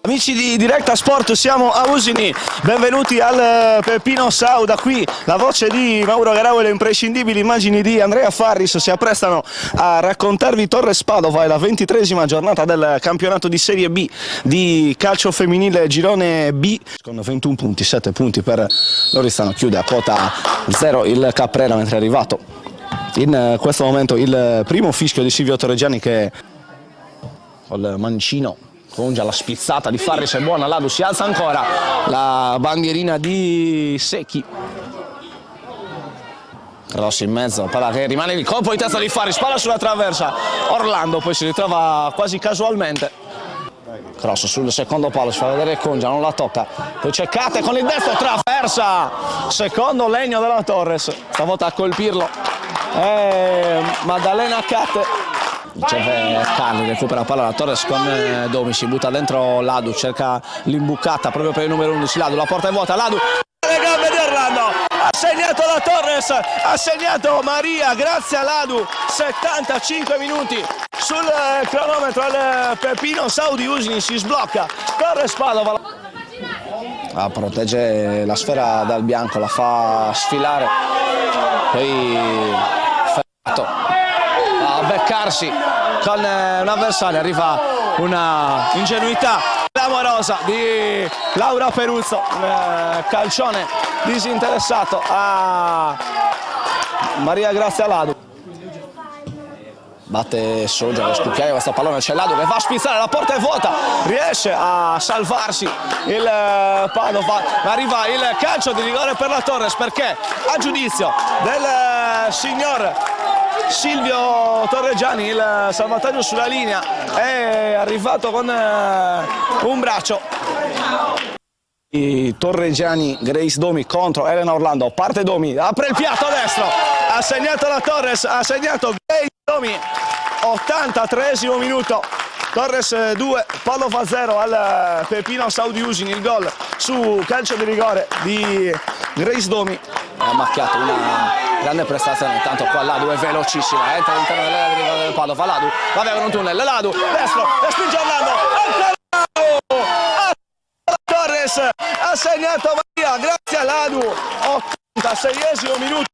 Amici di Diretta Sport, siamo a Usini, benvenuti al Peppino Sau. Da qui la voce di Mauro Garau e le imprescindibili immagini di Andrea Farris si apprestano a raccontarvi Torres Padova e la 23esima giornata del campionato di Serie B di calcio femminile girone B con 21 punti, 7 punti per l'Oristano, chiude a quota 0 il Caprera, mentre è arrivato in questo momento il primo fischio di Silvio Torreggiani che col mancino congia la spizzata di Farris, è buona, Ladu si alza ancora, la bandierina di Secchi, cross in mezzo, palla che rimane, il colpo di testa di Farris, palla sulla traversa, Orlando poi si ritrova quasi casualmente, cross sul secondo palo, si fa vedere Congia, non la tocca, poi c'è Cate con il destro, traversa, secondo legno della Torres, stavolta a colpirlo Maddalena Cate. Riceve Carli, recupera la palla la Torres con Domi, si butta dentro Ladu, cerca l'imbucata proprio per il numero 11, Ladu, la porta è vuota, Ladu, le gambe di Orlando, ha segnato la Torres, ha segnato Maria, grazie a Ladu, 75 minuti sul cronometro al Peppino Sau di Usini, si sblocca Torres Padova, protegge la sfera dal bianco, la fa sfilare, poi fermato a beccarsi con un avversario, arriva una ingenuità clamorosa di Laura Peruzzo, calcione disinteressato a Maria Grazia Ladu, batte Soggia, scucchiaia questo pallone, c'è Ladu che va a spizzare, la porta è vuota, riesce a salvarsi il Padova, ma arriva il calcio di rigore per la Torres perché a giudizio del signor Silvio Torreggiani il salvataggio sulla linea è arrivato con un braccio. Torreggiani, Grace Domi contro Elena Orlando, parte Domi, apre il piatto destro, ha segnato la Torres, ha segnato Grace Domi, 83esimo minuto, Torres 2, Padova 0 al Peppino Sau di Usini, il gol su calcio di rigore di Grace Domi. Ha macchiato una grande prestazione, intanto qua Ladu è velocissima, entra all'interno dell'area di rigore del Padova, Ladu va a un tunnel, Ladu destro, e spinge Orlando, Torres ha segnato Maria, grazie a Ladu, 86esimo minuto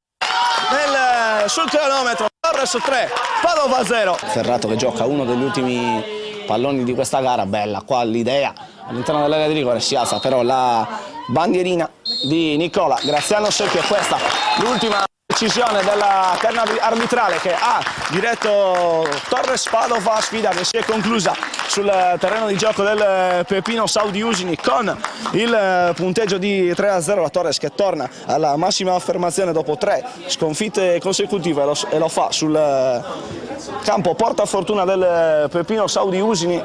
sul cronometro, Torres 3, Padova 0. Ferrato che gioca uno degli ultimi palloni di questa gara, bella qua l'idea, all'interno dell'area di rigore si alza però la bandierina di Nicola Graziano Secchi, e questa l'ultima decisione della terna arbitrale che ha diretto Torres Padova, sfida che si è conclusa sul terreno di gioco del Peppino Sau di Usini con il punteggio di 3-0, la Torres che torna alla massima affermazione dopo 3 sconfitte consecutive e lo fa sul campo porta fortuna del Peppino Sau di Usini.